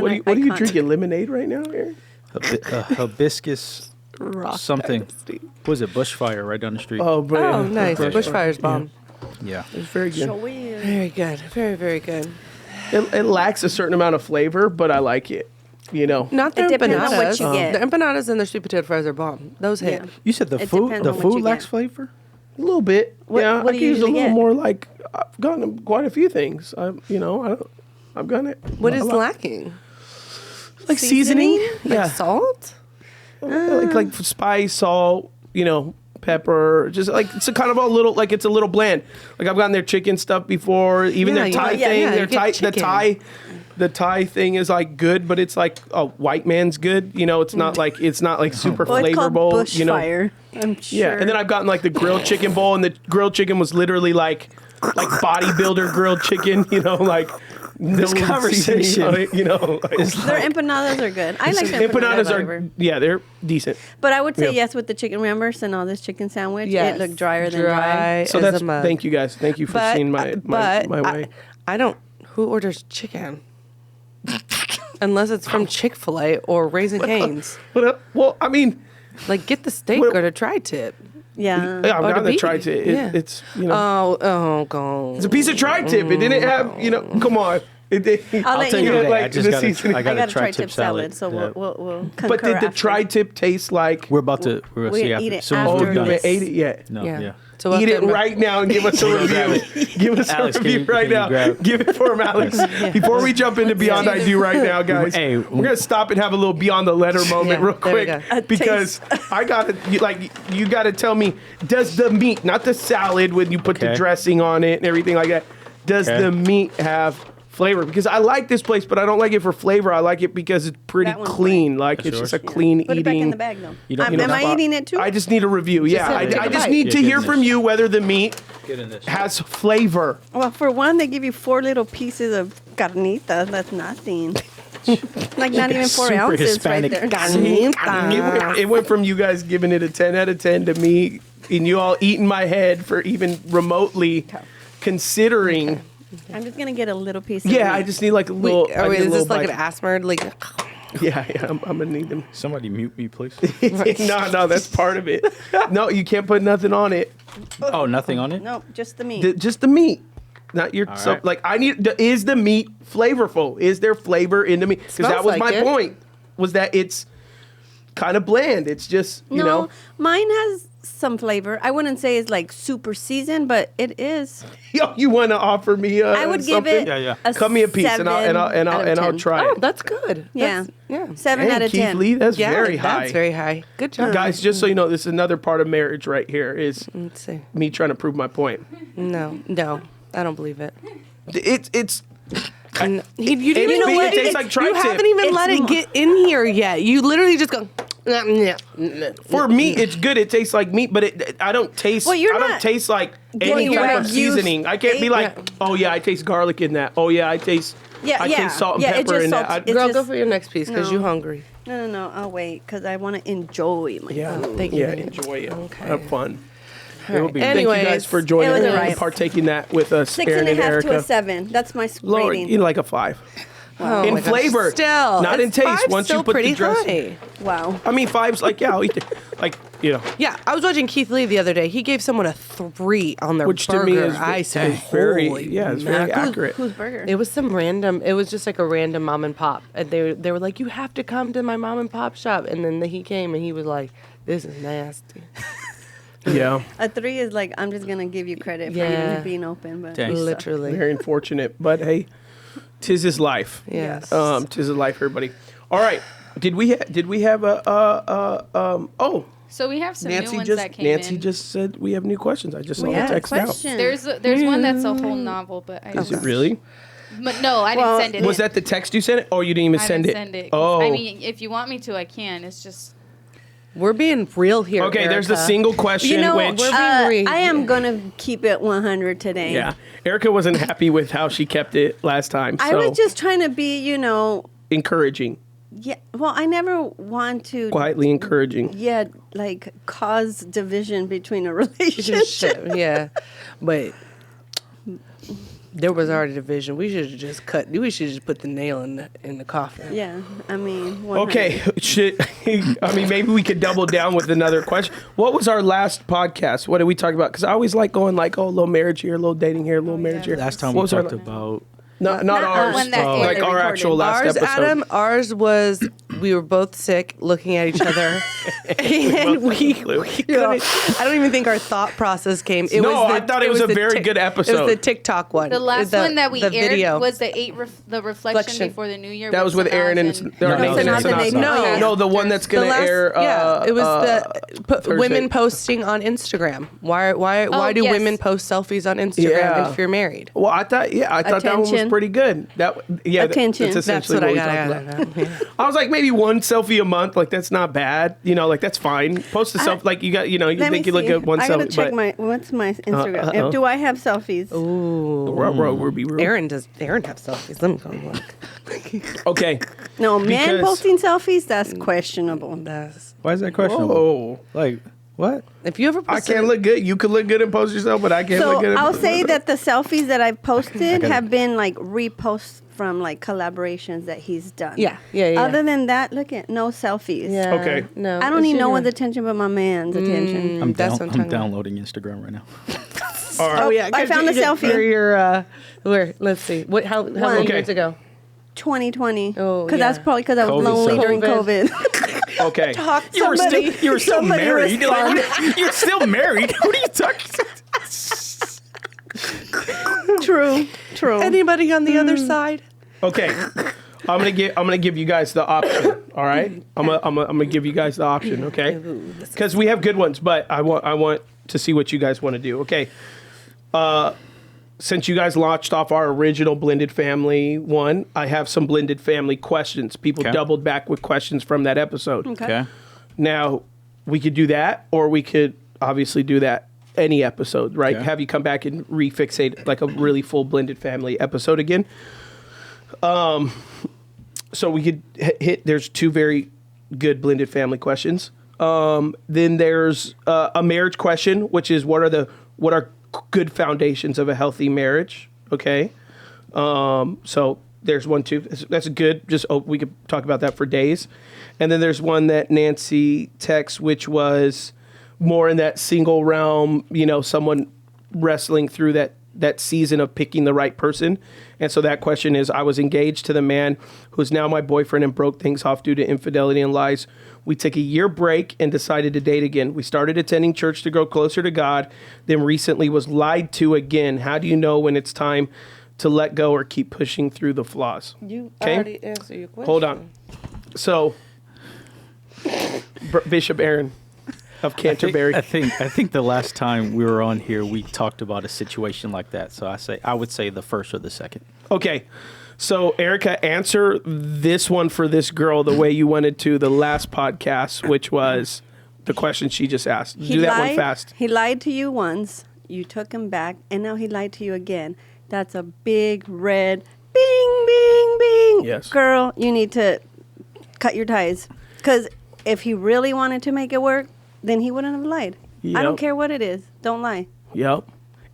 What are you drinking? Lemonade right now, Aaron? Hibiscus something. Dynasty. What was it? Bushfire right down the street. Oh, bro. Oh, nice. Bushfire's bomb. Yeah. It's very good. Very good. Very, very good. It lacks a certain amount of flavor, but I like it. You know, Not the It depends empanadas. on what you get. The empanadas and the sweet potato fries are bomb. Those hit. Yeah. You said the It food depends on what you lacks get. flavor? a little bit. What yeah, do I you can use a usually little get? more. Like I've gotten quite a few things. I've gotten it. What a is lot. lacking? Like seasoning? Like Yeah. salt? like spice, salt, pepper, just like it's a kind of a little like it's a little bland. Like I've gotten their chicken stuff before, even their Thai thing. you Their get chicken. the Thai thing is like good, but it's like a white man's good. It's not like super Well, it's called flavorful. Bushfire. I'm sure. Yeah, and then I've gotten like the grilled chicken bowl, and the grilled chicken was literally like bodybuilder grilled chicken. Like This no conversation. seasoning on it, Their empanadas are good. I like their empanadas flavor. are they're decent. But I would say Yeah. yes with the chicken. Remember, all this chicken sandwich? Yes. It looked drier than dry. So as that's a mug. thank you guys. Thank you for But, seeing my way. I don't. Who orders chicken? Unless it's from Chick-fil-A or Raising Cane's. Well, I mean, Like, get the steak What- or the tri-tip. Yeah. yeah, I've Or the got the beef. tri-tip. Yeah. It's Oh, God. it's a piece of tri-tip. It didn't have come on. I'll let tell you you know. today, like I just the got seasoning. I I got got a a tri-tip salad, so Yeah. we'll concur But did the after. tri-tip taste like? We're about to We're see gonna after. eat it As soon as after Oh, we're you done. haven't ate it yet. No, Yeah. yeah. So we'll Eat have it to- right now and give us a review. Give us Alex, a can review you- right can you now. grab- Give it for him, Alex. Before we jump into Beyond I Do right now, guys, Hey, we're gonna stop and have a little Beyond the Letter moment Yeah, real there we quick go. because I gotta you gotta tell me, does the meat, not the salad when you put the Okay. dressing on it and everything like that, does Okay. the meat have flavor? Because I like this place, but I don't like it for flavor. I like it because it's pretty That one's clean. Like That's it's yours? just a clean Put it eating. back in the bag, though. You don't- Am you don't I spot- eating it too? I just need a review. Yeah, take I a just bite. need to Yeah, hear get from this. you whether the meat Get in this. has flavor. Well, for one, they give you 4 little pieces of carnita. That's nothing. Like not even 4 Super ounces Hispanic. right there. It went from you guys giving it a 10 out of 10 to me and you all eating my head for even remotely considering. I'm just gonna get a little piece. Of Yeah, meat. I just need like a little. I need a is little this like an bite. asthma? Like, Yeah, I'm gonna need them. Somebody mute me, please. No, that's part of it. No, you can't put nothing on it. Oh, nothing on it? No, just the meat. Just the meat. Not your All so right. like I need. Is the meat flavorful? Is there flavor in the meat? Because that Smells was like my it. point. Was that it's kind of bland. It's just you no, know. mine has some flavor. I wouldn't say it's like super seasoned, but it is. Yo, you want to offer me? I would give something? it Yeah, yeah. a Cut me a piece and I'll 7 out of I'll 10. try oh, it. that's good. Yeah. Yeah. 7 Dang, out of Keith 10. Lee, that's Yeah, very high. That's very high. Good job. Guys, just so you know, this is another part of marriage right here. Is Let's see. me trying to prove my point. No, I don't believe it. It's You didn't You even know let what? It tastes it- like You tri-tip. haven't even It's let it more- get in here yet. You literally just go. for me. It's good. It tastes like meat, but I don't taste. Well, you're I don't not taste like any getting type of Wagyu seasoning. I can't be steak. like, oh yeah, I taste garlic in that. Oh yeah, I taste. Yeah, I yeah. taste salt and Yeah, it pepper just in that. salts- I- it Girl, just- go for your next piece because No. you're hungry. No. I'll wait because I want to enjoy my yeah, food. Thank you. yeah, enjoy it. Okay. Have fun. All right. Thank you guys Anyways, for joining It was and alright. partaking that with us, 6 Aaron and a and half to Erica. a 7. That's my Lower, rating. you know, like a 5. Oh in my gosh. flavor, Still, not in it's taste. 5's Once you still put pretty the dress, high. Wow. I mean, 5's like yeah, I'll eat it. Like Yeah, I was watching Keith Lee the other day. He gave someone a 3 on their which burger. to me is I said, is very holy it's very mackerel. accurate. Whose burger? It was some random. It was just like a random mom and pop, and they were like, "You have to come to my mom and pop shop." And then he came, and he was like, "This is nasty." Yeah, A 3 is like I'm just gonna give you credit for Yeah. even being open, but Dang. Literally. very unfortunate, but hey, 'tis his life. Yes. 'Tis his life, everybody. All right, did we have oh So we have some new Nancy ones just that came Nancy in. just said we have new questions. I just saw we the have a text out. question. There's one that's a whole novel, but I Is it don't. really? But no, I didn't Well, send it. Was in. that the text you sent it, or you didn't even I send didn't it? send it. 'cause, Oh, I mean, if you want me to, I can. It's just We're being real here. okay. There's the Erica. single question, You know, which we're being I am gonna keep it 100 today. yeah, Erica wasn't happy with how she kept it last time. So I was just trying to be, encouraging, yeah. Well, I never want to, quietly encouraging. yeah, like cause division between a relationship. Shit, yeah, but There was already division. We should have just cut. We should just put the nail in the coffin. Yeah, I mean. 100. Okay, shit. I mean, maybe we could double down with another question. What was our last podcast? What did we talk about? Because I always like going like, oh, a little marriage here, a little dating here, a little marriage here. Last time What we was our talked about. Not ours. when that Like aired. our actual last Ours, episode. Adam, ours was we were both sick, looking at each other, and we couldn't. I don't even think our thought process came. It No, was I thought it was a very good It episode. was the TikTok one. The last one that we the aired video. was the reflection Reflection. before the new year. That was with Aaron and No. no, the one that's gonna air. Yeah, it was Thursday. women posting on Instagram. Why do yes. women post selfies on Instagram Yeah. if you're married? Well, I thought that one was Attention. pretty good. Attention. That's That's essentially what I we got. talked about. I was like, maybe one selfie a month. Like that's not bad. You know, like that's fine. Post a selfie. Like you got, you Let me think you look see. good one I gotta selfie. check But what's my Instagram? uh-oh. Do I have selfies? Ruby. Aaron have selfies. Let me go look. Okay. No, men Because- posting selfies, that's questionable. Why is that questionable? Oh, Like, what? If you ever I can't look good. You could look good and post yourself, but I can't So look good. I'll say that the selfies that I've posted gotta- have been like reposts from like collaborations that he's done. Yeah. Other than that, look at no selfies. Yeah. Okay. No. I don't need no one's attention but my man's attention. That's what I'm talking about. downloading Instagram right now. All right. Oh yeah, I found a selfie. For your where? Let's see. What? How many Okay. years ago? 2020. Oh, Because that's yeah. probably because I was COVID lonely stuff. during COVID. COVID. Okay. You were still somebody married. respond. Like, you're still married. What are you talking? True. Anybody on the other side? Okay. I'm gonna give you guys the option. All right. I'm gonna give you guys the option. Okay. Because we have good ones, but I want to see what you guys want to do. Okay. Since you guys launched off our original blended family one, I have some blended family questions. People Okay. doubled back with questions from that episode. Okay. Now, we could do that, or we could obviously do that any episode, right? Okay. Have you come back and refixate like a really full blended family episode again. So we could hit. There's two very good blended family questions. Then there's a marriage question, which is what are good foundations of a healthy marriage? Okay. So there's one too. That's good. We could talk about that for days. And then there's one that Nancy texts, which was more in that single realm, someone wrestling through that season of picking the right person. And so that question is, I was engaged to the man who's now my boyfriend and broke things off due to infidelity and lies. We took a year break and decided to date again. We started attending church to grow closer to God, then recently was lied to again. How do you know when it's time to let go or keep pushing through the flaws? You Okay. already answered your question. Hold on. So, Bishop Aaron of Canterbury. I think the last time we were on here, we talked about a situation like that. So I would say the first or the second. Okay. So, Erica, answer this one for this girl the way you wanted to the last podcast, which was the question she just asked. Do that one fast. He lied to you once. You took him back, and now he lied to you again. That's a big red bing, bing, bing. Yes. Girl, you need to cut your ties. Because if he really wanted to make it work, then he wouldn't have lied. Yep. I don't care what it is. Don't lie. Yep.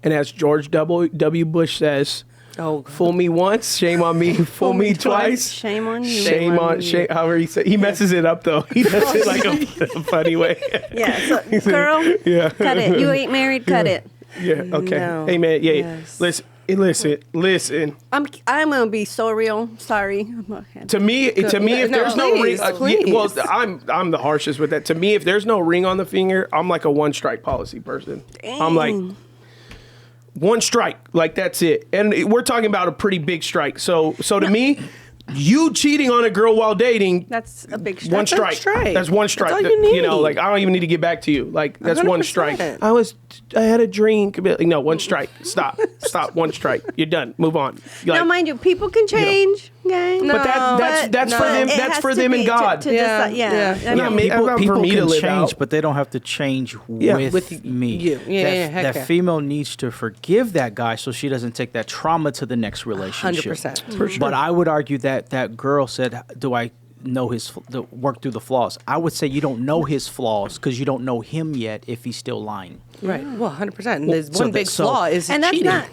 And as George W. Bush says, Oh, fool me once, shame on me. Fool me twice. Shame on you. Shame on shame. However he said, he messes it up though. He does it like a funny way. Yeah. So, girl, Yeah. cut it. You ain't married. Cut it. Yeah. Okay. No. Hey man. Yeah. Yes. Listen. I'm gonna be so real. Sorry. Okay. To me, if there's no ring, please. well, I'm the harshest with that. To me, if there's no ring on the finger, I'm like a one strike policy person. I'm like one strike, like that's it. And we're talking about a pretty big strike. So to me, you cheating on a girl while dating, That's a big one strike. strike. That's one strike. That's all you need. Like I don't even need to get back to you. Like that's one 100%. strike. I had a drink. No, one strike. Stop. One strike. You're done. Move on. Now, Like, mind you, people can change. Okay? No. but that's for them. It That's has for to them be and God. To Yeah, decide, yeah. yeah. I know. Yeah, maybe not for People me to can live change, out. but they don't have to change Yeah. with me. you. Yeah, heck that yeah. female needs to forgive that guy so she doesn't take that trauma to the next relationship. 100%. For sure. But I would argue that that girl said, "Do I to work through the flaws. I would say you don't know his flaws because you don't know him yet if he's still lying. Right. Well, 100%. And there's so one big so- flaw is And that's cheating. not.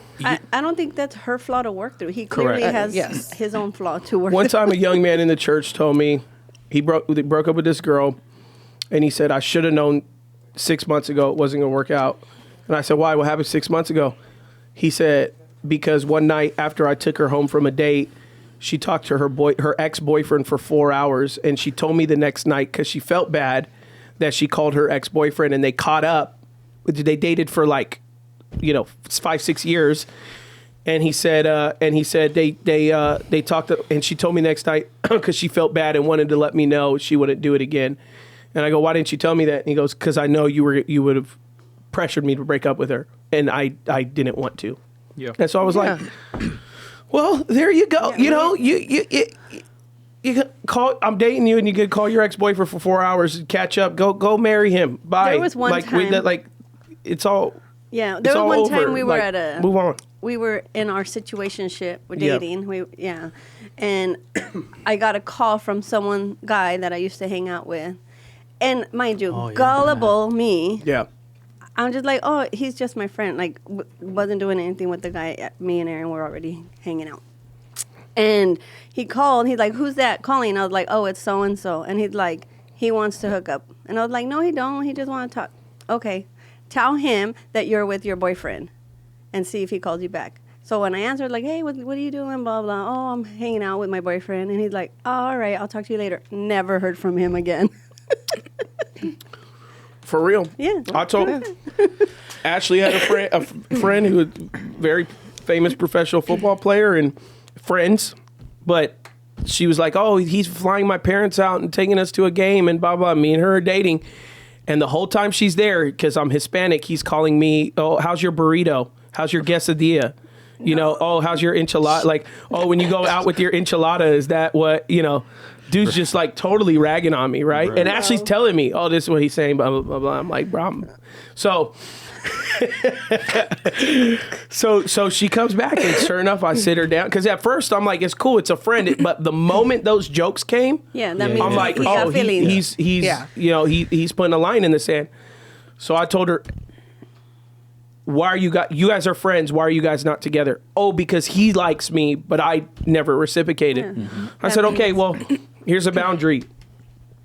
I don't think that's her flaw to work through. He clearly Correct. has Yes. his own flaw to work. One through. time, a young man in the church told me they broke up with this girl, and he said, I should have known 6 months ago it wasn't going to work out. And I said, why? What happened 6 months ago? He said, because one night after I took her home from a date, she talked to her ex-boyfriend for 4 hours, and she told me the next night because she felt bad that she called her ex-boyfriend, and they caught up. They dated for 5-6 years. And he said they talked, and she told me next night because she felt bad and wanted to let me know she wouldn't do it again. And I go, why didn't you tell me that? And he goes, because I know you would have pressured me to break up with her, and I didn't want to. Yeah. And so I was like, well, there you go. You can call. I'm dating you, and you can call your ex-boyfriend for 4 hours and catch up. Go marry him. Bye. There was one time- it's all. Yeah, it's there was all one over. time we were at a. Move on. We were in our situationship. We're Yeah. dating. And I got a call from guy that I used to hang out with, and mind you, Oh, yeah. gullible me. Yeah. I'm just like, oh, he's just my friend. Like, wasn't doing anything with the guy. Me and Aaron were already hanging out. And he called. He's like, who's that calling? I was like, oh, it's so and so. And he's like, he wants to hook up. And I was like, no, he don't. He just want to talk. Okay, tell him that you're with your boyfriend, and see if he calls you back. So when I answered, like, hey, what are you doing? Blah blah. Oh, I'm hanging out with my boyfriend. And he's like, oh, all right, I'll talk to you later. Never heard from him again. For real. Yeah. I told Ashley had a friend who was a very famous professional football player and friends, but she was like, oh, he's flying my parents out and taking us to a game and blah, blah. Me and her are dating. And the whole time she's there, because I'm Hispanic, he's calling me, oh, how's your burrito? How's your quesadilla? Oh, how's your enchilada? Like, oh, when you go out with your enchilada, is that what, dude's just like totally ragging on me, right? And Ashley's telling me, oh, this is what he's saying, blah, blah, blah, blah. I'm like, bro. So she comes back, and sure enough, I sit her down. Because at first, I'm like, it's cool, it's a friend. But the moment those jokes came, That Yeah, means I'm like, he got oh, feelings. he's putting a line in the sand. So I told her, why are you guys are friends? Why are you guys not together? Oh, because he likes me, but I never reciprocated. Yeah. Mm-hmm. I said, okay, well, here's a boundary.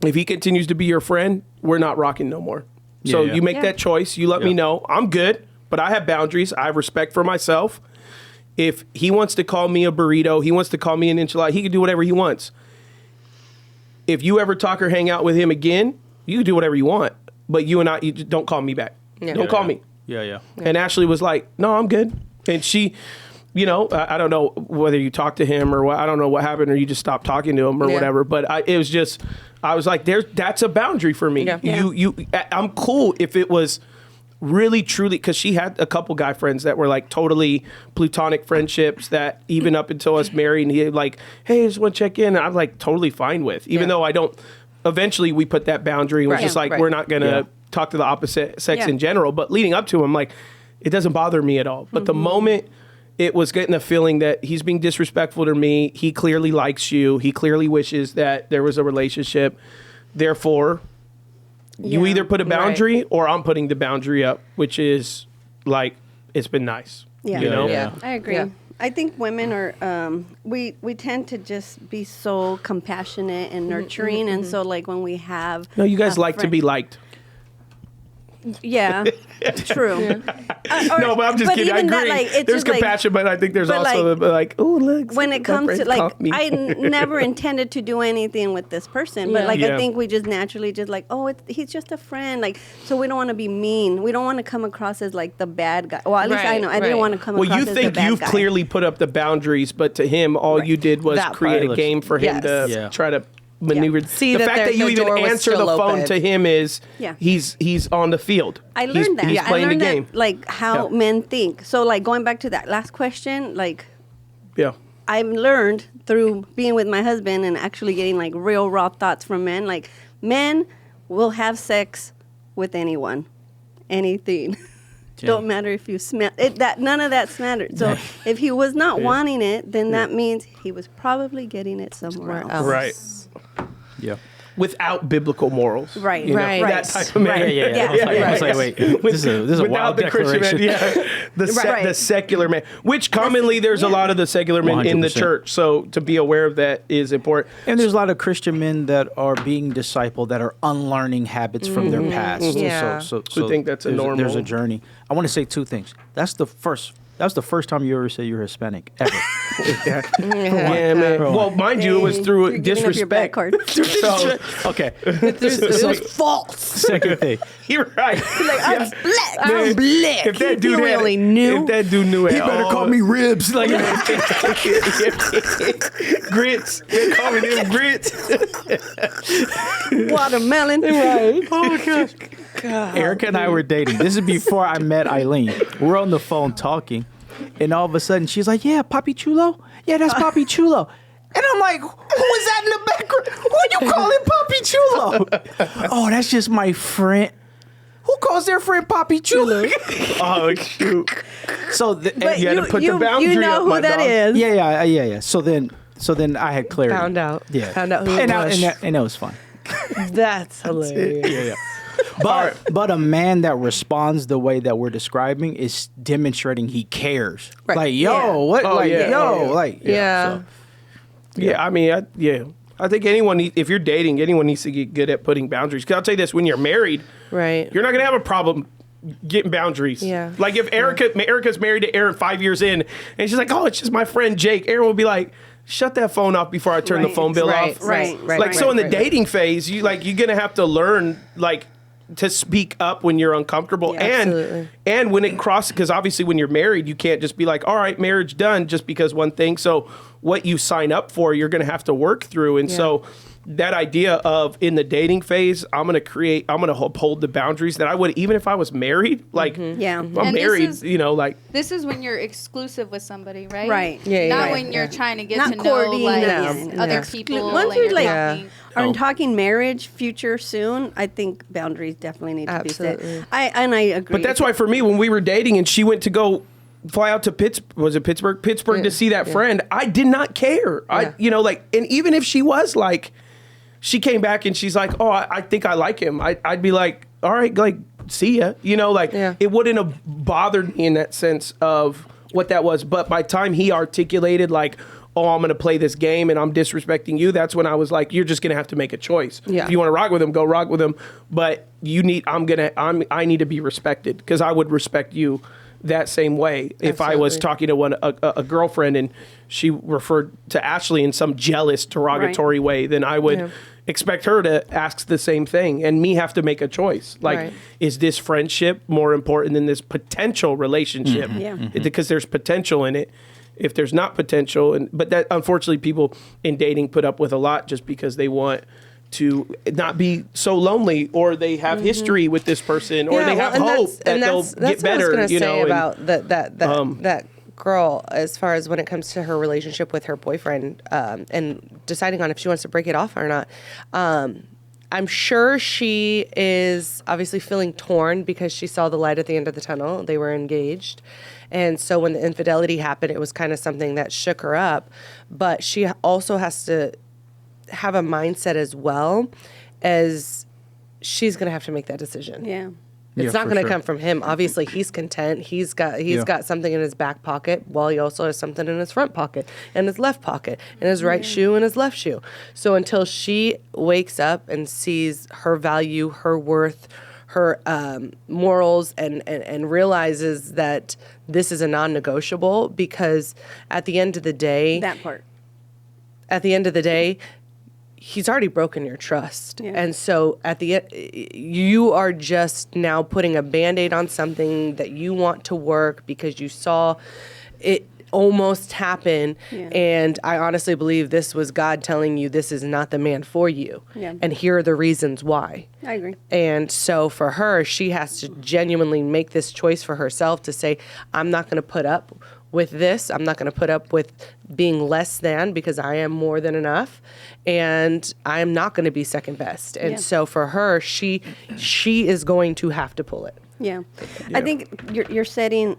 If he continues to be your friend, we're not rocking no more. So Yeah. you make Yeah. that choice. You let me know. I'm good, but I have boundaries. I have respect for myself. If he wants to call me a burrito, he wants to call me an enchilada, he can do whatever he wants. If you ever talk or hang out with him again, you can do whatever you want. But you just don't call me back. Yeah. Don't call me. Yeah. And Ashley was like, no, I'm good. And she, I don't know whether you talked to him or what, I don't know what happened, or you just stopped talking to him or Yeah. whatever. But I was like, that's a boundary for me. Yeah. I'm cool if it was really, truly, because she had a couple guy friends that were like totally platonic friendships that even up until us married, and he like, hey, I just want to check in. I'm like totally fine with, even though I don't, eventually we put that boundary and was Right. just like, Right. we're not going to Yeah. talk to the opposite sex Yeah. in general. But leading up to him, like, it doesn't bother me at all. But the moment it was getting the feeling that he's being disrespectful to me, he clearly likes you, he clearly wishes that there was a relationship. Therefore, you Yeah. either put a boundary or I'm putting the boundary up, which is like, it's been nice. Yeah. You know? Yeah. I agree. Yeah. I think women are we tend to just be so compassionate and nurturing, and so like when we have No, you guys a like to friend- be liked. Yeah, true. No, but I'm just kidding. I even agree. that, like, it's there's just, like- compassion, but I think there's but, also like, oh, look. When it my comes to friend like, caught me. I never intended to do anything with this person, but Yeah. like Yeah. I think we just naturally just like, oh, he's just a friend, like, so we don't want to be mean. We don't want to come across as like the bad guy. Well, at least I Right, know I didn't right. want to come Well, across you as the think bad you've guy. clearly put up the boundaries, but to him, all you did was That create a part. game for him Yes. to Yeah. try to maneuver. See the that fact there- that you the even door was answer the still phone open. to him is Yeah. he's on the field. I He's- learned that. He's I playing learned the game. that, like how Yeah. men think. So like going back to that last question, like Yeah. I've learned through being with my husband and actually getting like real raw thoughts from men. Like men will have sex with anyone, anything. Don't matter if you smell it. That none of that's mattered. So if he was not wanting it, then that means he was probably getting it somewhere else. Else. Right. Yeah. without biblical morals. Right. You know, Right. That type of man. Yeah. I was like, wait, this is a Without wild the Christian declaration. man, Right. the secular man, which commonly there's a lot of the secular men in the 100%. church. So to be aware of that is important. And there's a lot of Christian men that are being discipled that are unlearning habits from their past. Yeah. So Who think that's a there's there's a normal- journey. I want to say two things. That was the first time you ever said you're Hispanic ever. Yeah, man. Well, mind you, it was through You're giving up your disrespect. black card. So, Okay. It was false. Second thing. you're right. I'm black. I'm black. If that dude You had, really knew. if that dude knew, He better call me Ribs. Like, grits. They call me them grits. Watermelon. Right. Oh my gosh. Erica and I were dating. This is before I met Eileen. We're on the phone talking, and all of a sudden she's like, "Yeah, Papi Chulo. Yeah, that's Papi Chulo." And I'm like, "Who is that in the background? Who are you calling Papi Chulo?" "Oh, that's just my friend." "Who calls their friend Papi Chulo?" Oh shoot. So But You had to put the boundary you know up, who my that dog. is. yeah. So then I had clarity. Found out. Yeah. Found out who it was. and that was fun. That's hilarious. Yeah. But a man that responds the way that we're describing is demonstrating he cares. Right. Like, yo, Yeah. what? Oh, like, yeah. yo, Oh, yeah. like, Yeah. So, Yeah, I mean, I think if you're dating, anyone needs to get good at putting boundaries. Because I'll tell you this: when you're married, Right. you're not gonna have a problem getting boundaries. Yeah. Like if Erica's married to Aaron 5 years in, and she's like, "Oh, it's just my friend Jake," Aaron will be like, "Shut that phone off before I turn the Right. phone bill Right, off." Right. Like so in the dating phase, you're gonna have to learn to speak up when you're uncomfortable, Yeah. Absolutely. and when it crosses, because obviously when you're married, you can't just be like, all right, marriage done, just because one thing. So what you sign up for, you're going to have to work through, and so that idea of in the dating phase, I'm going to uphold the boundaries that I would even if I was married. Like, Yeah. I'm And this married, is- This is when you're exclusive with somebody, right? Right. Yeah, Not yeah, when you're trying to get Not to know courting, like no. other Yeah. people. Once you're like talking. are talking marriage, future soon, I think boundaries definitely need to be Absolutely. set. I agree. But that's why for me, when we were dating and she went to go fly out to Pittsburgh to see that friend, I did not care. Yeah. And even if she was like, she came back and she's like, "Oh, I think I like him." I'd be like, "All right, like, see ya." Yeah. It wouldn't have bothered me in that sense of what that was. But by the time he articulated like, "Oh, I'm going to play this game and I'm disrespecting you," that's when I was like, "You're just going to have to make a choice. Yeah. If you want to rock with him, go rock with him. But I need to be respected because I would respect you that same way if I was Absolutely. talking to a girlfriend and she referred to Ashlee in some jealous, derogatory way, then I would expect her to ask the same thing and me have to make a choice. Like, Right. is this friendship more important than this potential relationship? Yeah. Because there's potential in it. If there's not potential, but that unfortunately people in dating put up with a lot just because they want to not be so lonely, or they have history with this person, or they have hope that they'll get better. What I was going to say and- about that girl, as far as when it comes to her relationship with her boyfriend, and deciding on if she wants to break it off or not. I'm sure she is obviously feeling torn because she saw the light at the end of the tunnel. They were engaged. And so when the infidelity happened, it was kind of something that shook her up. But she also has to have a mindset as well, as she's going to have to make that decision. Yeah. It's Yeah, not for going to sure. come from him. Obviously, he's content. He's got something in his back pocket, while he also has something in his front pocket, and his left pocket, and his right shoe and his left shoe. So until she wakes up and sees her value, her worth, her morals, and realizes that this is a non-negotiable, because at the end of the day, That part. he's already broken your trust. Yeah. And so at the end, you are just now putting a Band-Aid on something that you want to work because you saw it almost happen. Yeah. And I honestly believe this was God telling you this is not the man for you. Yeah. And here are the reasons why. I agree. And so for her, she has to genuinely make this choice for herself to say, I'm not going to put up with this. I'm not going to put up with being less than, because I am more than enough, and I am not going to be second best. And Yeah. so for her, she is going to have to pull it. Yeah. I think you're setting,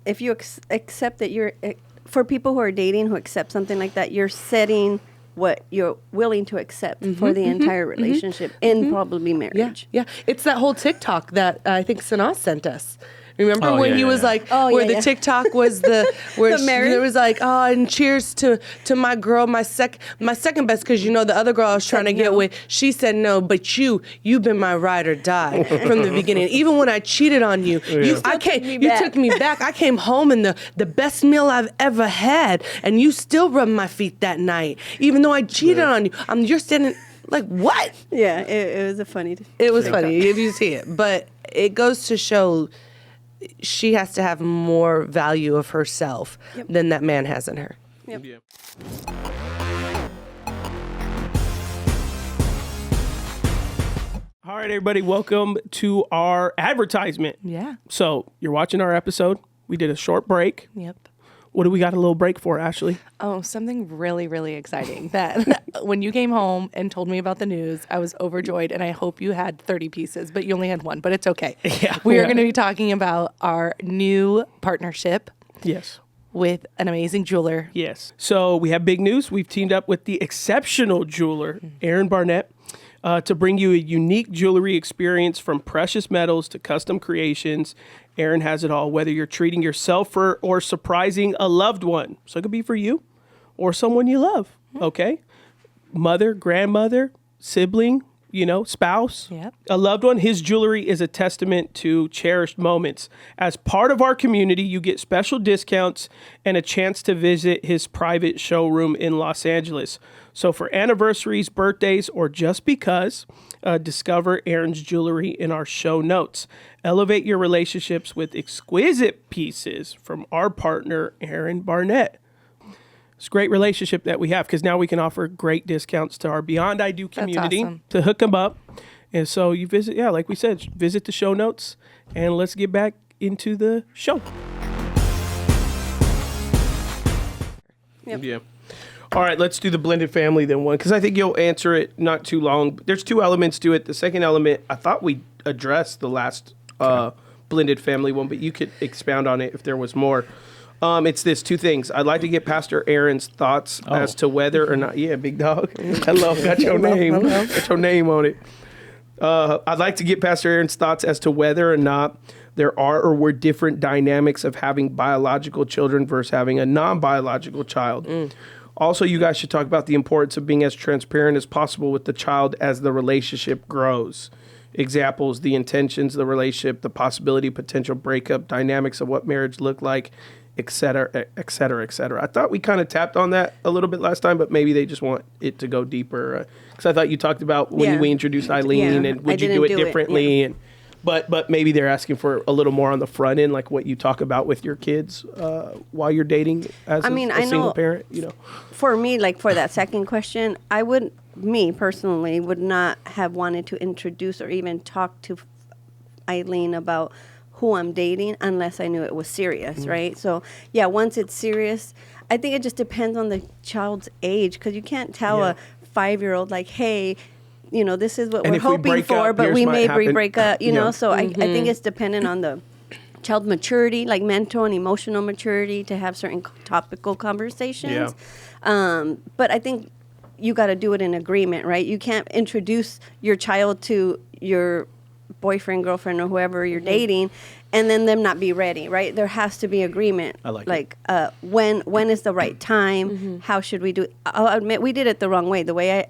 if you accept that for people who are dating who accept something like that, you're setting what you're willing to accept for the entire relationship and probably marriage. Yeah. It's that whole TikTok that I think Sanaa sent us. Remember Oh, when yeah, he yeah, was yeah. like, Oh, where yeah, the yeah. TikTok was the where The marriage? it was like, oh, and cheers to my girl, my second best, because the other girl I was trying to get no. with, she said no, but you've been my ride or die from the beginning. Even when I cheated on you, you took me back. I came home and the best meal I've ever had, and you still rubbed my feet that night, even though I cheated on you. You're standing like what? Yeah, it was a funny. It was funny if you see it, but it goes to show she has to have more value of herself than that man has in her. Yep. Yeah. All right, everybody, welcome to our advertisement. Yeah. So you're watching our episode. We did a short break. Yep. What do we got a little break for, Ashley? Oh, something really, really exciting that when you came home and told me about the news, I was overjoyed, and I hope you had 30 pieces, but you only had one, but it's okay. Yeah. We are Yeah. going to be talking about our new partnership Yes. with an amazing jeweler. Yes. So we have big news. We've teamed up with the exceptional jeweler, Aaron Barnett, to bring you a unique jewelry experience from precious metals to custom creations. Aaron has it all, whether you're treating yourself or surprising a loved one. So it could be for you or someone you love, okay? Mother, grandmother, sibling, spouse, a loved one. His jewelry is a testament to cherished moments. As part of our community, you get special discounts and a chance to visit his private showroom in Los Angeles. So for anniversaries, birthdays, or just because, discover Aaron's jewelry in our show notes. Elevate your relationships with exquisite pieces from our partner, Aaron Barnett. It's a great relationship that we have because now we can offer great discounts to our Beyond I Do community awesome. to hook them up. And so you visit, like we said, visit the show notes and let's get back into the show. Yep. Yeah. All right, let's do the blended family then one because I think you'll answer it not too long. There's two elements to it. The second element, I thought we addressed the last blended family one, but you could expound on it if there was more. It's this two things. I'd like to get Pastor Aaron's thoughts as to whether or not. Yeah, big dog. Hello, got your name. Got your name on it. I'd like to get Pastor Aaron's thoughts as to whether or not there are or were different dynamics of having biological children versus having a non-biological child. Also, you guys should talk about the importance of being as transparent as possible with the child as the relationship grows. Examples, the intentions, the relationship, the possibility, potential breakup, dynamics of what marriage looked like, et cetera, et cetera, et cetera. I thought we kind of tapped on that a little bit last time, but maybe they just want it to go deeper. Because I thought you talked about when we introduced Eileen and would you do it differently? And but maybe they're asking for a little more on the front end, like what you talk about with your kids while you're dating as a single parent. For me, like for that second question, me personally would not have wanted to introduce or even talk to Eileen about who I'm dating unless I knew it was serious, right? So yeah, once it's serious, I think it just depends on the child's age because you can't tell a 5-year-old like, hey, this is what we're hoping for, but we may break up, So I think it's dependent on the child maturity, like mental and emotional maturity to have certain topical conversations. But I think you got to do it in agreement, right? You can't introduce your child to your boyfriend, girlfriend, or whoever you're dating and then them not be ready, right? There has to be agreement. I like it. When is the right time? How should we do it? I'll admit we did it the wrong way. The way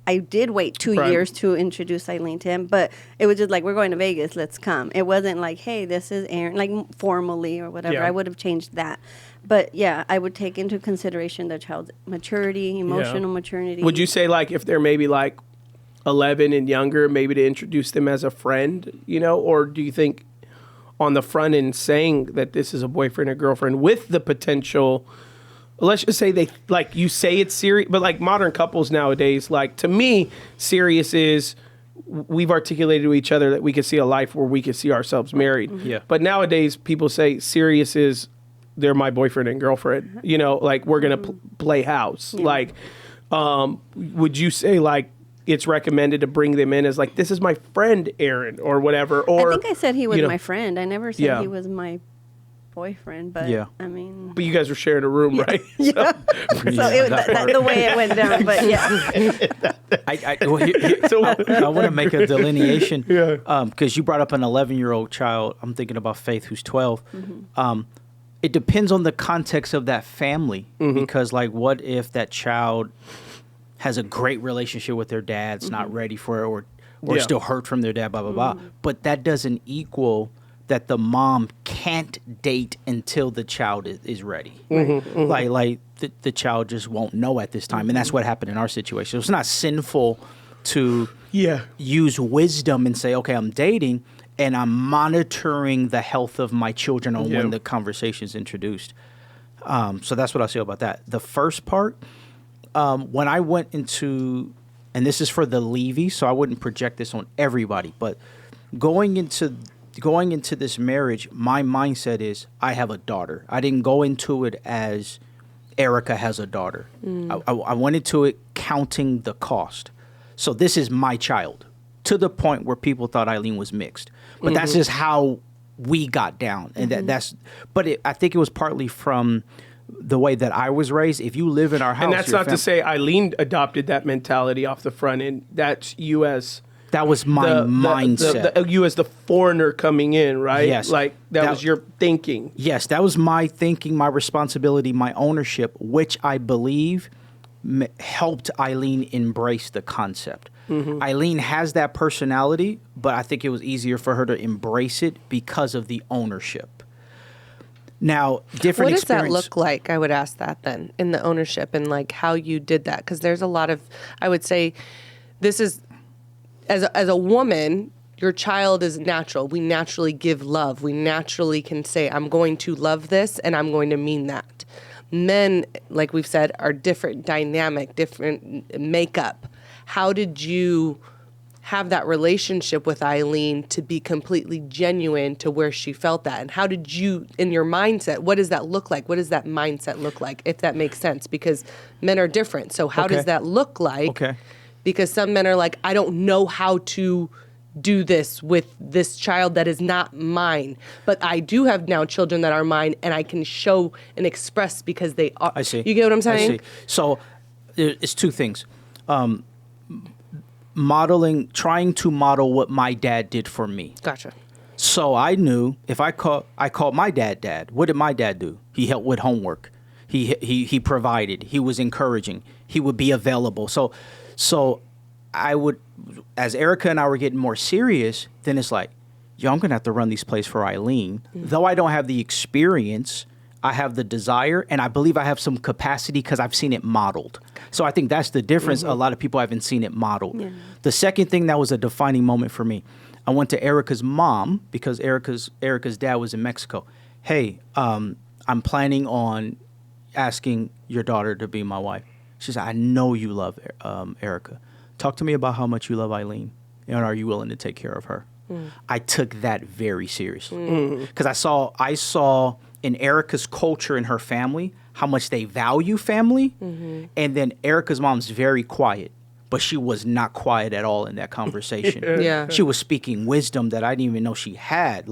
I did wait 2 years to introduce Eileen to him, but it was just like, we're going to Vegas, let's come. It wasn't like, hey, this is Aaron, like formally or whatever. I would have changed that. But yeah, I would take into consideration the child's maturity, emotional maturity. Would you say like if they're maybe like 11 and younger, maybe to introduce them as a friend, or do you think on the front end saying that this is a boyfriend or girlfriend with the potential, let's just say they like you say it's serious, but like modern couples nowadays, like to me, serious is we've articulated to each other that we could see a life where we could see ourselves married. Yeah. But nowadays people say serious is they're my boyfriend and girlfriend, like we're going to play house. Yeah. Like, would you say like it's recommended to bring them in as like, this is my friend Aaron or whatever? Or I think I said he was my friend. I never said he was my boyfriend, but Yeah. I mean, But you guys were sharing a room, right? yeah. So the way it went down, but yeah. I want to make a delineation. Yeah. Because you brought up an 11-year-old child. I'm thinking about Faith, who's 12. It depends on the context of that family. Because, like, what if that child has a great relationship with their dad's not ready for it, or Yeah. still hurt from their dad, blah, blah, blah. But that doesn't equal that the mom can't date until the child is ready. Like the child just won't know at this time. And that's what happened in our situation. It's not sinful to use wisdom and say, okay, I'm dating and I'm monitoring the health of my children on when the conversation is introduced. So that's what I'll say about that. The first part, when I went into, and this is for the Levy, so I wouldn't project this on everybody, but going into this marriage, my mindset is I have a daughter. I didn't go into it as Erica has a daughter. I went into it counting the cost. So this is my child, to the point where people thought Eileen was mixed. But that's just how we got down. And I think it was partly from the way that I was raised. If you live in our house, And that's not to say Eileen adopted that mentality off the front end. That's you as that was my mindset. You as the foreigner coming in, right? Yes. Like that was your thinking. Yes, that was my thinking, my responsibility, my ownership, which I believe helped Eileen embrace the concept. Eileen has that personality, but I think it was easier for her to embrace it because of the ownership. Now, different What does that experience. look like? I would ask that then in the ownership and like how you did that. Because there's a lot of, I would say, this is, as a woman, your child is natural. We naturally give love. We naturally can say, I'm going to love this and I'm going to mean that. Men, like we've said, are different dynamic, different makeup. How did you have that relationship with Eileen to be completely genuine to where she felt that? And how did you, in your mindset, what does that look like? What does that mindset look like, if that makes sense? Because men are different. So how does that look like? Okay. Because some men are like, I don't know how to do this with this child that is not mine. But I do have now children that are mine, and I can show and express because they are. I see. You get what I'm saying? I see. So it's two things. Trying to model what my dad did for me. Gotcha. So I knew if I called my dad. What did my dad do? He helped with homework. He provided. He was encouraging. He would be available. So I would, as Erica and I were getting more serious, then it's like, yo, I'm gonna have to run these plays for Eileen. Though I don't have the experience, I have the desire, and I believe I have some capacity because I've seen it modeled. So I think that's the difference. A lot of people haven't seen it modeled. Yeah. The second thing that was a defining moment for me, I went to Erica's mom because Erica's dad was in Mexico. Hey, I'm planning on asking your daughter to be my wife. She said, I know you love Erica. Talk to me about how much you love Eileen, and are you willing to take care of her? I took that very seriously because I saw in Erica's culture and her family how much they value family, and then Erica's mom's very quiet, but she was not quiet at all in that conversation. Yeah. She was speaking wisdom that I didn't even know she had,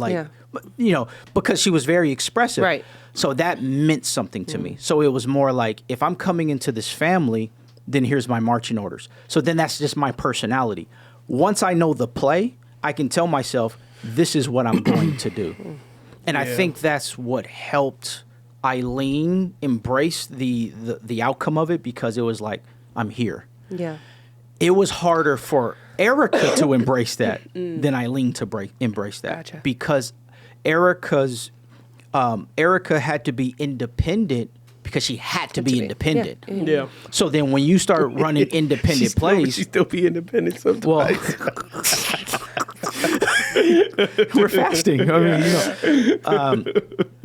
because she was very expressive. Right. So that meant something to me. So it was more like, if I'm coming into this family, then here's my marching orders. So then that's just my personality. Once I know the play, I can tell myself, this is what I'm going to do. And I think that's what helped Eileen embrace the outcome of it, because it was like, I'm here. Yeah. It was harder for Erica to embrace that than Eileen to embrace that. Gotcha. Because Erica had to be independent because she had to be independent. Yeah. So then when you start running independent plays, She still be independent sometimes. well, we're fasting. I mean,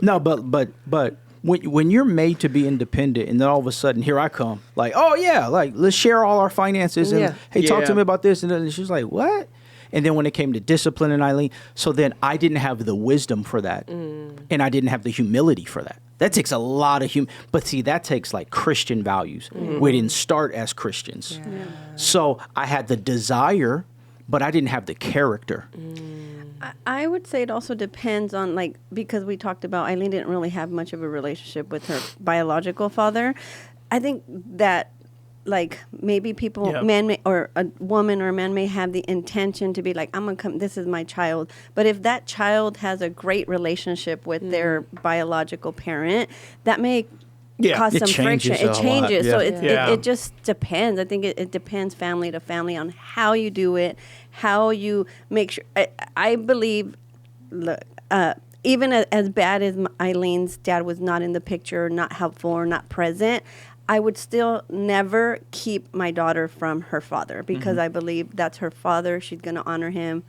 no, but when you're made to be independent, and then all of a sudden here I come, like, oh yeah, like let's share all our finances, and hey, talk to me about this, and then she's like, what? And then when it came to discipline and Eileen, so then I didn't have the wisdom for that, and I didn't have the humility for that. That takes a lot of but see, that takes like Christian values. We didn't start as Christians. Yeah. So I had the desire, but I didn't have the character. I would say it also depends on, like, because we talked about Eileen didn't really have much of a relationship with her biological father. I think that, like, maybe people, man may, or a woman or a man may have the intention to be like, I'm going to come, this is my child. But if that child has a great relationship with their biological parent, that may cause some friction. It changes. So it just depends. I think it depends family to family on how you do it, how you make sure. I believe, look, even as bad as Eileen's dad was not in the picture, not helpful, or not present, I would still never keep my daughter from her father because I believe that's her father. She's going to honor him.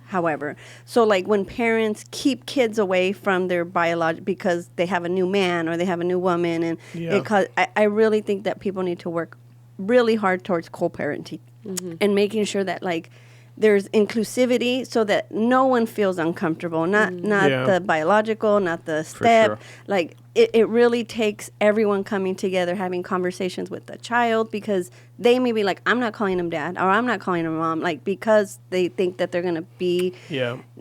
However, so like when parents keep kids away from their biological because they have a new man or they have a new woman, and I really think that people need to work really hard towards co-parenting and making sure that, like, there's inclusivity so that no one feels uncomfortable, not the biological, not the step. Like, it really takes everyone coming together, having conversations with the child, because they may be like, I'm not calling him dad, or I'm not calling him mom, like, because they think that they're going to be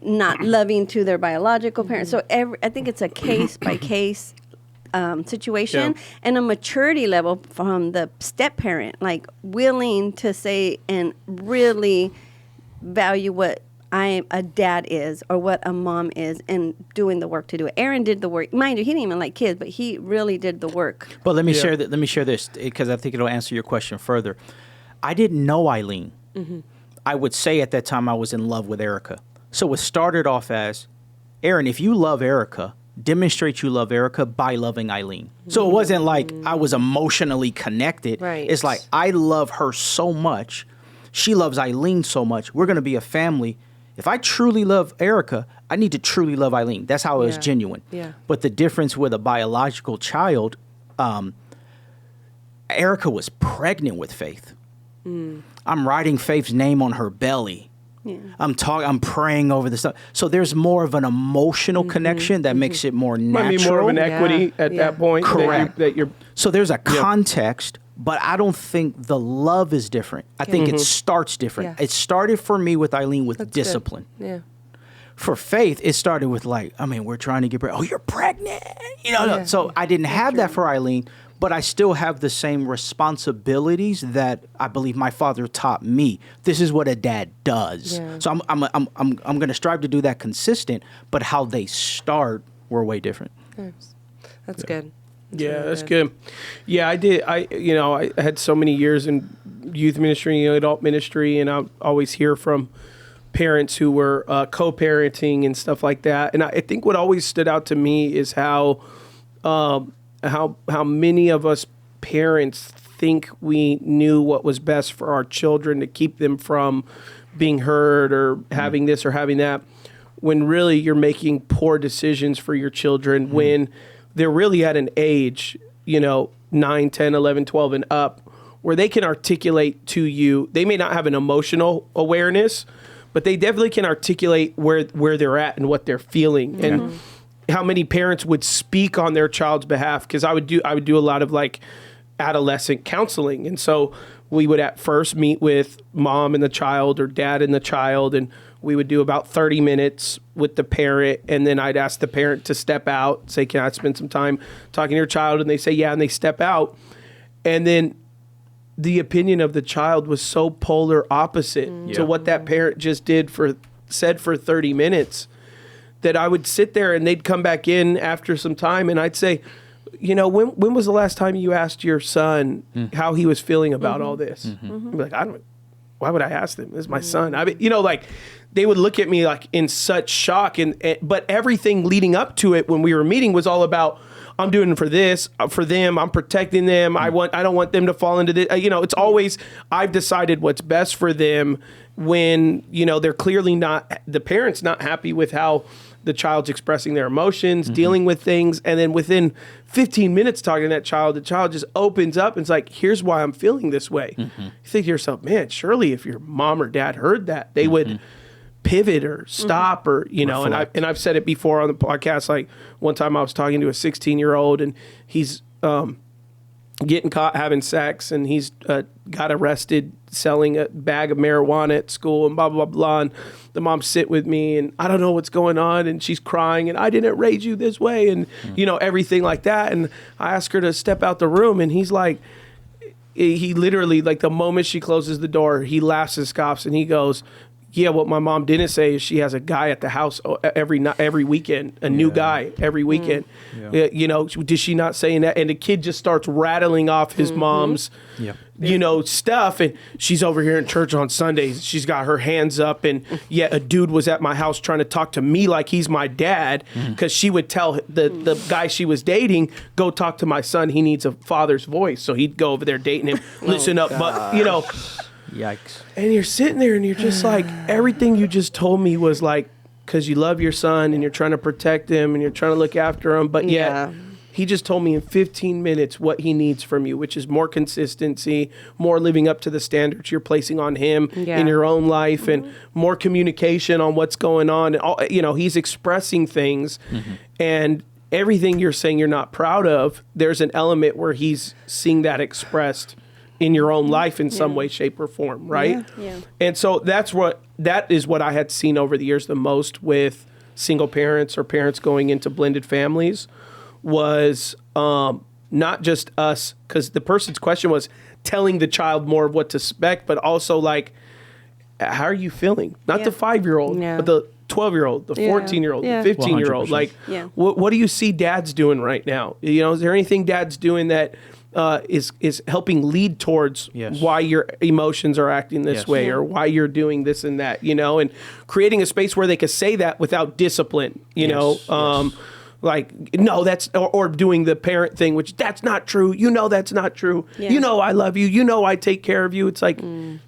not loving to their biological parents. So I think it's a case-by-case situation and a maturity level from the step-parent, like, willing to say and really value what a dad is or what a mom is, and doing the work to do it. Aaron did the work. Mind you, he didn't even like kids, but he really did the work. But let me share that. Let me share this because I think it'll answer your question further. I didn't know Eileen. I would say at that time I was in love with Erica. So it started off as, Aaron, if you love Erica, demonstrate you love Erica by loving Eileen. So it wasn't like I was emotionally connected. Right. It's like I love her so much. She loves Eileen so much. We're going to be a family. If I truly love Erica, I need to truly love Eileen. That's how it was genuine. Yeah. But the difference with a biological child, Erica was pregnant with Faith. I'm writing Faith's name on her belly. Yeah. I'm praying over this stuff. So there's more of an emotional connection that makes it more natural. Might be more of an equity at that point. Correct. That you're so there's a context, but I don't think the love is different. I think it starts different. It started for me with Eileen with discipline. Good. Yeah. For Faith, it started with like, I mean, we're trying to get pregnant. Oh, you're pregnant. You know, so I didn't have that for Eileen, but I still have the same responsibilities that I believe my father taught me. This is what a dad does. Yeah. So I'm going to strive to do that consistent, but how they start were way different. That's good. That's good. Yeah, I did. I had so many years in youth ministry, adult ministry, and I always hear from parents who were co-parenting and stuff like that. And I think what always stood out to me is how many of us parents think we knew what was best for our children to keep them from being hurt or having this or having that, when really you're making poor decisions for your children when they're really at an age, 9, 10, 11, 12 and up, where they can articulate to you. They may not have an emotional awareness, but they definitely can articulate where they're at and what they're feeling. And how many parents would speak on their child's behalf, because I would do a lot of like adolescent counseling. And so we would at first meet with mom and the child or dad and the child, and we would do about 30 minutes with the parent, and then I'd ask the parent to step out, say, can I spend some time talking to your child? And they say, yeah, and they step out. And then the opinion of the child was so polar opposite to what that parent just said for 30 minutes, that I would sit there and they'd come back in after some time and I'd say, when was the last time you asked your son how he was feeling about all this? I'd be like, why would I ask them? This is my son. I mean, like they would look at me like in such shock, but everything leading up to it when we were meeting was all about, I'm doing for this, for them. I'm protecting them. I don't want them to fall into this. It's always, I've decided what's best for them when, they're clearly not, the parent's not happy with how the child's expressing their emotions, dealing with things. And then within 15 minutes talking to that child, the child just opens up and it's like, here's why I'm feeling this way. You think to yourself, man, surely if your mom or dad heard that, they would pivot or stop or, and I've said it before on the podcast. Like one time I was talking to a 16-year-old and he's getting caught having sex, and he's got arrested selling a bag of marijuana at school and blah, blah, blah. And the mom sit with me and I don't know what's going on and she's crying and I didn't raise you this way and, everything like that. And I ask her to step out the room and he's like, he literally, like the moment she closes the door, he laughs and scoffs and he goes, yeah, what my mom didn't say is she has a guy at the house every weekend, a new guy every weekend. Did she not saying that? And the kid just starts rattling off his mom's, stuff. And she's over here in church on Sundays. She's got her hands up. And yet a dude was at my house trying to talk to me like he's my dad because she would tell the guy she was dating, go talk to my son. He needs a father's voice. So he'd go over there dating him, listen up. But, Yikes. And you're sitting there and you're just like, everything you just told me was like, because you love your son and you're trying to protect him and you're trying to look after him. But yet he just told me in 15 minutes what he needs from you, which is more consistency, more living up to the standards you're placing on him in your own life and more communication on what's going on. And all, he's expressing things and everything you're saying you're not proud of, there's an element where he's seeing that expressed in your own life in some way, shape, or form, right? Yeah. And so that is what I had seen over the years the most with single parents or parents going into blended families was not just us, because the person's question was telling the child more of what to expect, but also like, how are you feeling? Not the 5-year-old, but the 12-year-old, the 14-year-old, the 15-year-old. 100%. Like, what do you see dads doing right now? Is there anything dads doing that is helping lead towards why your emotions are acting this way or why you're doing this and that, and creating a space where they could say that without discipline, like, no, that's, or doing the parent thing, which that's not true. That's not true. Yeah. I love you. I take care of you. It's like,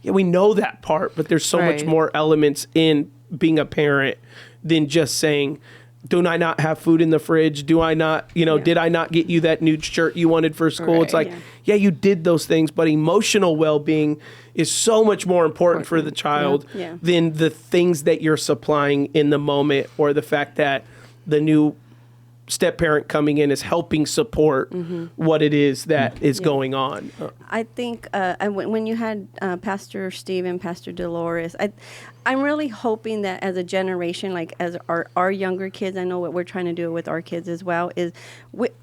we know that part, but there's so much more elements in being a parent than just saying, do I not have food in the fridge? Do I not, did I not get you that new shirt you wanted for school? Right. It's like, you did those things, but emotional well-being is so much more important for the child than the things that you're supplying in the moment or the fact that the new step-parent coming in is helping support what it is that is going on. I think when you had Pastor Steve and Pastor Dolores, I'm really hoping that as a generation, like as our younger kids, I know what we're trying to do with our kids as well, is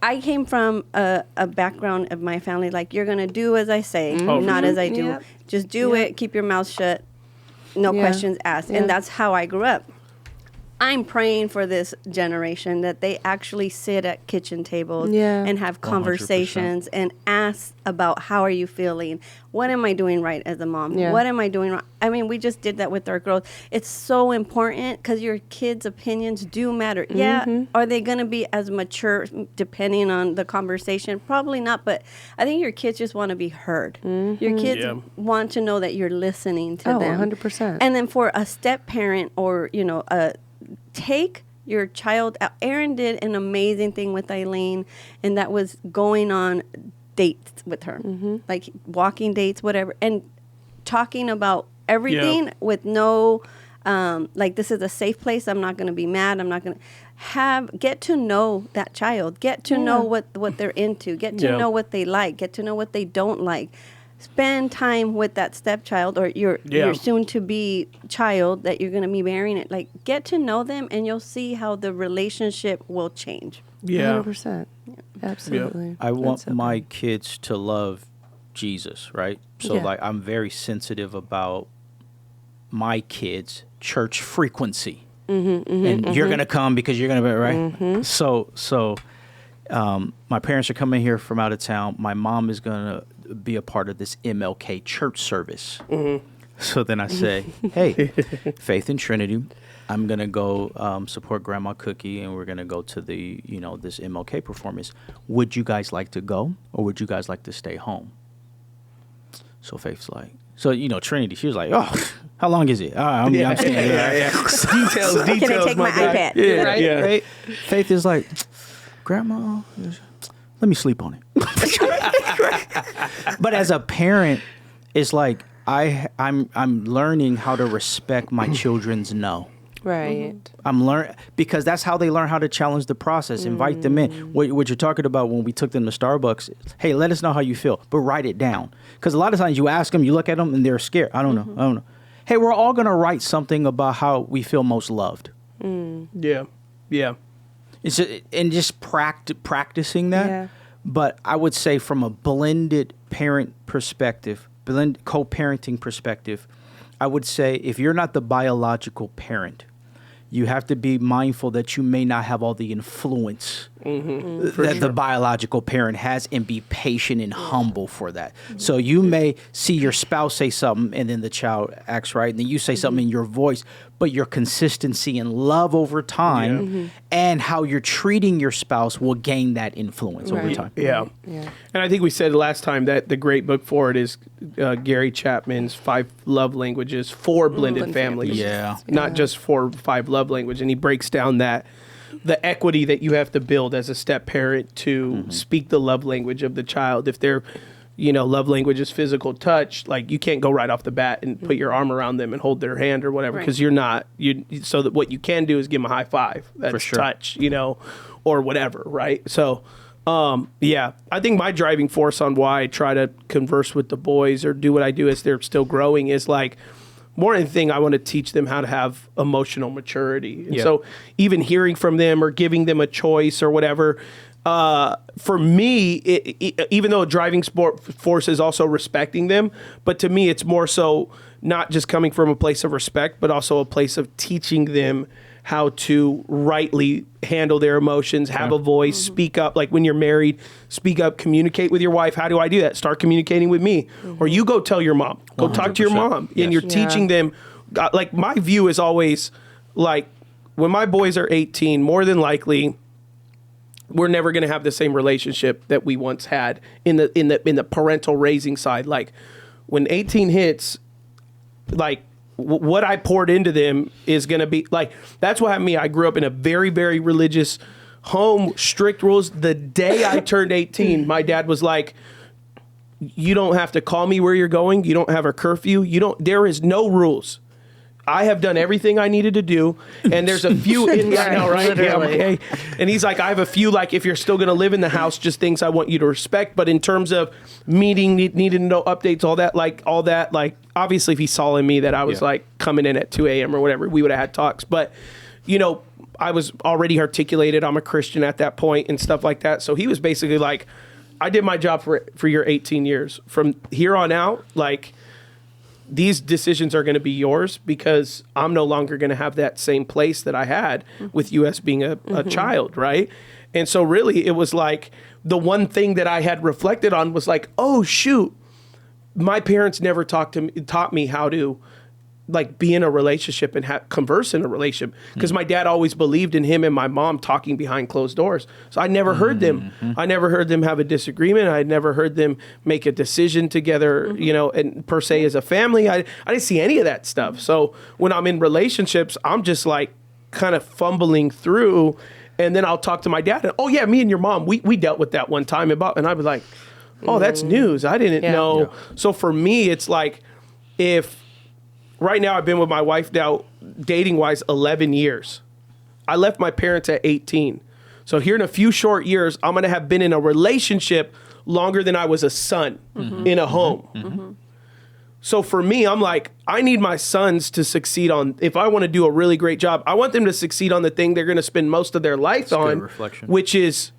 I came from a background of my family, like you're going to do as I say, not as I do. Yep. Just do it, keep your mouth shut, no questions asked. And that's how I grew up. I'm praying for this generation that they actually sit at kitchen tables and have conversations 100%. And ask about how are you feeling? What am I doing right as a mom? What am I doing wrong? I mean, we just did that with our girls. It's so important because your kids' opinions do matter. Yeah, are they going to be as mature depending on the conversation? Probably not, but I think your kids just want to be heard. Your kids want to know that you're listening to them. 100%. And then for a step parent or, take your child out. Aaron did an amazing thing with Eileen, and that was going on dates with her, like walking dates, whatever, and talking about everything with no, like this is a safe place. I'm not going to be mad. I'm not going to get to know that child, get to know what they're into, get to know what they like, get to know what they don't like. Spend time with that stepchild or your soon-to-be child that you're going to be marrying. It like get to know them, and you'll see how the relationship will change. 100%. Absolutely. I want my kids to love Jesus, right? So like I'm very sensitive about my kids' church frequency, and you're going to come because you're going to be right. So my parents are coming here from out of town. My mom is going to be a part of this MLK church service. So then I say, hey, Faith in Trinity, I'm going to go support Grandma Cookie, and we're going to go to the, this MLK performance. Would you guys like to go, or would you guys like to stay home? So Faith's like, Trinity, she was like, oh, how long is it? I'm staying here. Details, Can I take my iPad? Yeah, right? Faith is like, Grandma, let me sleep on it. But as a parent, it's like I'm learning how to respect my children's no. Right. I'm learning because that's how they learn how to challenge the process. Invite them in. What you're talking about when we took them to Starbucks. Hey, let us know how you feel, but write it down. Because a lot of times you ask them, you look at them, and they're scared. I don't know. hey, we're all going to write something about how we feel most loved. Yeah. It's just practicing that. Yeah. But I would say from a blended parent perspective, co-parenting perspective, I would say if you're not the biological parent, you have to be mindful that you may not have all the influence that the biological parent has, and be patient and humble for that. So you may see your spouse say something and then the child acts right, and then you say something in your voice, but your consistency and love over time and how you're treating your spouse will gain that influence over time. Yeah. And I think we said last time that the great book for it is Gary Chapman's 5 Love Languages for Blended Families. Yeah. Not just for 5 love language. And he breaks down that the equity that you have to build as a step parent to speak the love language of the child. If their love language is physical touch, like you can't go right off the bat and put your arm around them and hold their hand or whatever, because you're not, so that what you can do is give them a high five. That's For sure. touch, or whatever, right? So, I think my driving force on why I try to converse with the boys or do what I do as they're still growing is like, more than anything, I want to teach them how to have emotional maturity. And so even hearing from them or giving them a choice or whatever, for me, even though a driving force is also respecting them, but to me, it's more so not just coming from a place of respect, but also a place of teaching them how to rightly handle their emotions, have a voice, speak up. Like when you're married, speak up, communicate with your wife. How do I do that? Start communicating with me. Or you go tell your mom. Go talk to your mom. And you're teaching them. Like my view is always like when my boys are 18, more than likely, we're never going to have the same relationship that we once had in the parental raising side. Like when 18 hits, like what I poured into them is going to be like, that's what happened to me. I grew up in a very, very religious home, strict rules. The day I turned 18, my dad was like, you don't have to call me where you're going. You don't have a curfew. There is no rules. I have done everything I needed to do, and there's a few in there now, right? Yeah, okay. And he's like, I have a few, like, if you're still going to live in the house, just things I want you to respect. But in terms of meeting, needing to know updates, all that, obviously, if he saw in me that I was like coming in at 2 a.m. or whatever, we would have had talks. But, I was already articulated. I'm a Christian at that point and stuff like that. So he was basically like, I did my job for your 18 years. From here on out, like, these decisions are going to be yours because I'm no longer going to have that same place that I had with you as being a child, right? And so really it was like the one thing that I had reflected on was like, oh, shoot, my parents never taught me how to like be in a relationship and converse in a relationship, because my dad always believed in him and my mom talking behind closed doors. So I never heard them. I never heard them have a disagreement. I never heard them make a decision together, and per se as a family. I didn't see any of that stuff. So when I'm in relationships, I'm just like kind of fumbling through, and then I'll talk to my dad and, oh yeah, me and your mom, we dealt with that one time and I was like, oh, that's news. I didn't know. Yeah. So for me, it's like, right now, I've been with my wife now, dating-wise, 11 years. I left my parents at 18. So here in a few short years, I'm going to have been in a relationship longer than I was a son in a home. So for me, I'm like, I need my sons to succeed if I want to do a really great job, I want them to succeed on the thing they're going to spend most of their life on, which is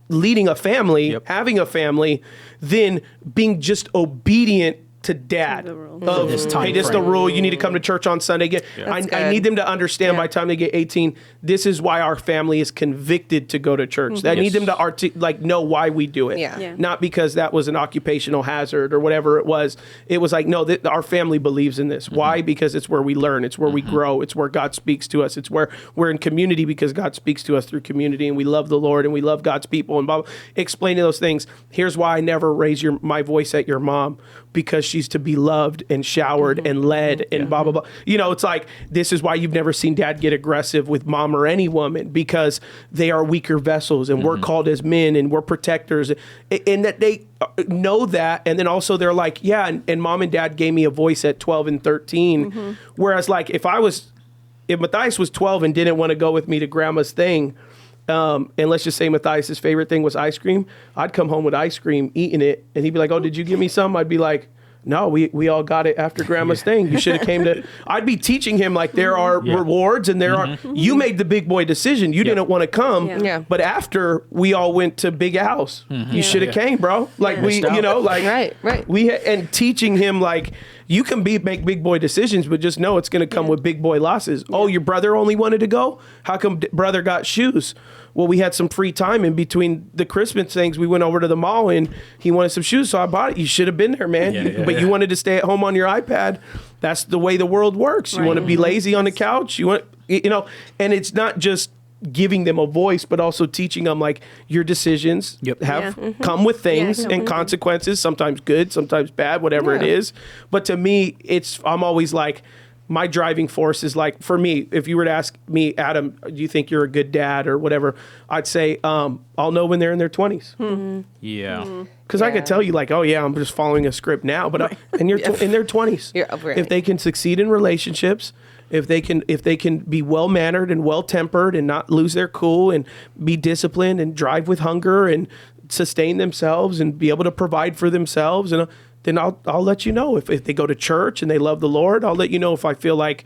leading a family, having a family, then being just obedient to dad. Hey, this is the rule. You need to come to church on Sunday. Again, I need them to understand by the time they get 18, this is why our family is convicted to go to church. I need them to know why we do it. Not because that was an occupational hazard or whatever it was. It was like, no, our family believes in this. Why? Because it's where we learn. It's where we grow. It's where God speaks to us. It's where we're in community because God speaks to us through community, and we love the Lord and we love God's people, and blah, blah. Explaining those things. Here's why I never raise my voice at your mom, because she's to be loved and showered and led and blah, blah, blah. It's like, this is why you've never seen dad get aggressive with mom or any woman, because they are weaker vessels, and we're called as men, and we're protectors, and that they know that. And then also they're like, yeah, and mom and dad gave me a voice at 12 and 13. Whereas like if Matthias was 12 and didn't want to go with me to grandma's thing, and let's just say Matthias's favorite thing was ice cream, I'd come home with ice cream, eating it, and he'd be like, oh, did you give me some? I'd be like, No, we all got it after grandma's thing. You should have came to, I'd be teaching him like there are rewards and there are, you made the big boy decision. You didn't want to come. Yeah. But after we all went to Big House, you should have came, bro. Like Right. and teaching him like, you can make big boy decisions, but just know it's going to come with big boy losses. Oh, your brother only wanted to go? How come brother got shoes? Well, we had some free time in between the Christmas things. We went over to the mall and he wanted some shoes, so I bought it. You should have been there, man. But you wanted to stay at home on your iPad. That's the way the world works. You want to be lazy on the couch. You want, and it's not just giving them a voice, but also teaching them like your decisions have come with things and consequences, sometimes good, sometimes bad, whatever it is. But to me, I'm always like, my driving force is like, for me, if you were to ask me, Adam, do you think you're a good dad or whatever? I'd say, I'll know when they're in their 20s. Yeah. Because I could tell you like, oh yeah, I'm just following a script now, but in their 20s, if they can succeed in relationships, if they can be well-mannered and well-tempered and not lose their cool and be disciplined and drive with hunger and sustain themselves and be able to provide for themselves, and then I'll let you know if they go to church and they love the Lord. I'll let you know if I feel like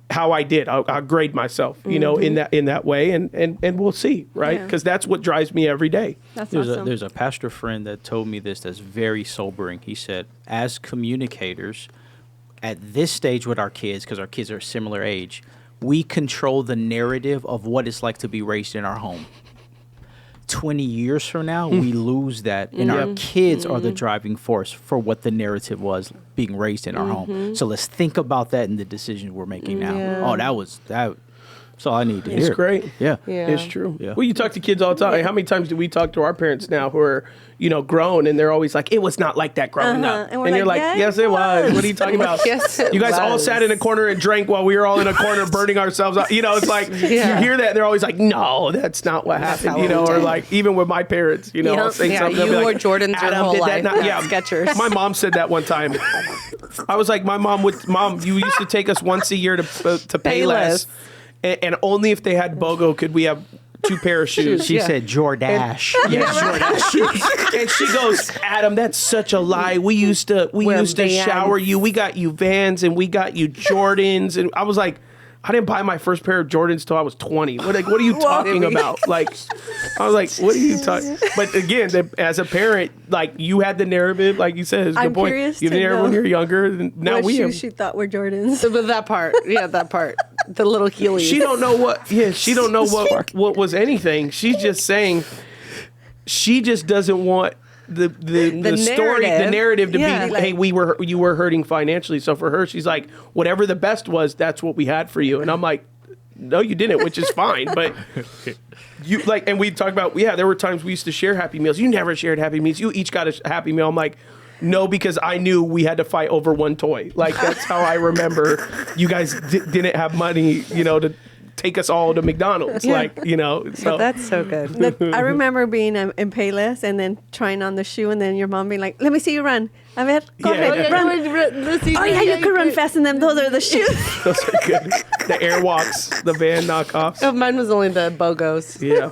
how I did. I'll grade myself, in that way, and we'll see, right? Because that's what drives me every day. That's awesome. There's a pastor friend that told me this that's very sobering. He said, as communicators, at this stage with our kids, because our kids are a similar age, we control the narrative of what it's like to be raised in our home. 20 years from now, we lose that, and our kids are the driving force for what the narrative was being raised in our home. So let's think about that in the decisions we're making now. Oh, that's all I need to hear. It's great. Yeah. It's true. Yeah. Well, you talk to kids all the time. How many times do we talk to our parents now who are, grown, and they're always like, it was not like that growing up. And you're like, yes, it was. What are you talking about? Yes, it you guys all was. sat in a corner and drank while we were all in a corner burning ourselves out. It's like, you hear that, and they're always like, no, that's not what happened. Or like, even with my parents, I'll say something. You they'll be wore like, Jordans your whole life. Skechers. My mom said that one time. I was like, Mom, you used to take us once a year to Payless. And only if they had BOGO could we have 2 pair of shoes. She said Jordache. Jordache shoes. And she goes, Adam, that's such a lie. We used to shower you. We got you Vans and we got you Jordans. And I was like, I didn't buy my first pair of Jordans till I was 20. What are you talking about? Like, I was like, what are you talking? But again, as a parent, like you had the narrative, like you said, it's a good point. Curious You had the narrative when you're younger. And now what we have. shoes she thought were Jordans. But that part, the little Heelys. She don't know what. Yeah, she don't know what was anything. She's just saying. She just doesn't want the story, the narrative to be, hey, you were hurting financially. So for her, she's like, whatever the best was, that's what we had for you. And I'm like, no, you didn't, which is fine. But you like, and we talk about, there were times we used to share Happy Meals. You never shared Happy Meals. You each got a Happy Meal. I'm like, no, because I knew we had to fight over one toy. Like that's how I remember you guys didn't have money, to take us all to McDonald's. So. But that's so good. I remember being in Payless and then trying on the shoe, and then your mom being like, let me see you run. Go ahead, run. Oh, yeah, you can run fast in them. Those are the shoes. Those are good. The Airwalks, the Van knockoffs. Oh, mine was only the BOGOs. Yeah.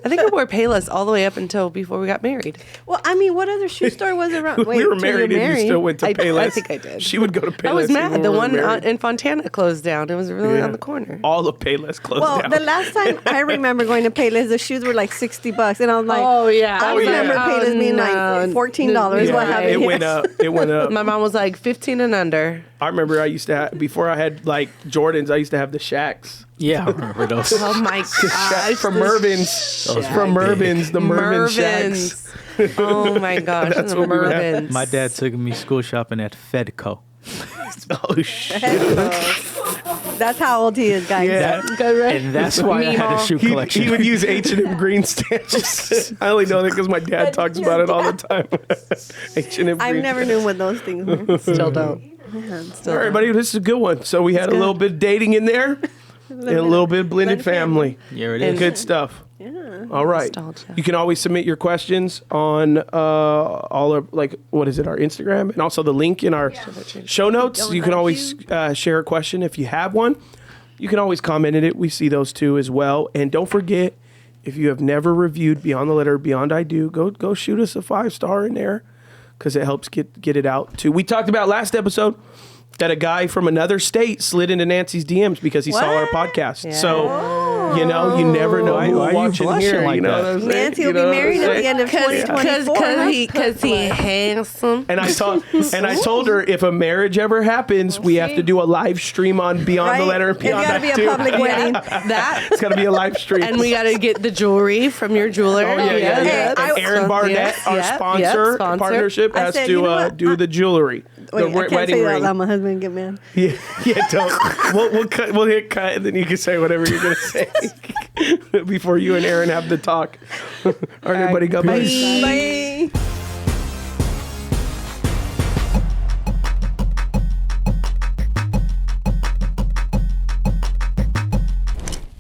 I think I wore Payless all the way up until before we got married. Well, I mean, what other shoe store was around? We were married and you still went to Payless. I think I did. She would go to Payless. I was mad. The one married. in Fontana closed down. It was really on the corner. All of Payless closed down. The last time I remember going to Payless, the shoes were like $60, and I was like, oh yeah, I remember Payless being like $14. Yeah, What happened? It went up. My mom was like 15 and under. I remember I used to have, before I had like Jordans, I used to have the Shaqs. Yeah, I remember those. Oh my gosh. From Mervyn's. From Mervyn's. The Mervyn Shaqs. Oh my gosh. That's what we would have. My dad took me school shopping at Fedco. Oh, shit. That's how old he is, guys. Yeah. And that's why I had a shoe collection. He would use H&M green stamps. I only know that because my dad talks about it all the time. H&M I green never knew what those things were. Still don't. All right, buddy, this is a good one. So we had a little bit of dating in there and a little bit of blended family. Yeah, it is. Good stuff. Yeah. All right. Nostalgia. You can always submit your questions on all of, like, what is it, our Instagram, and also the link in our show notes. You can always share a question if you have one. You can always comment in it. We see those too as well. And don't forget, if you have never reviewed Beyond the Letter, Beyond I Do, go shoot us a 5-star in there. because it helps get it out too. We talked about last episode that a guy from another state slid into Nancy's DMs because he saw our podcast. Yeah. So, you know, you never know Why who are will you watch and blushing hear. like You know that? what I'm saying? Nancy will You be know what I'm married at the saying? end of 2024. Because he handsome. And I told her if a marriage ever happens, we have to do a live stream on Beyond the Right? Letter and It's Beyond gotta that be a too. public wedding. That. It's got to be a live stream. And we got to get the jewelry from your jeweler. Oh, yeah. Hey, And Aaron Barnett, our sponsor, partnership, I has said, to you know what? do the jewelry, Wait, the I can't wedding say that ring. loud. My husband get mad. Yeah, don't. We'll hit cut, and then you can say whatever you're gonna say before you and Aaron have the talk. All right, everybody, God bless. Bye.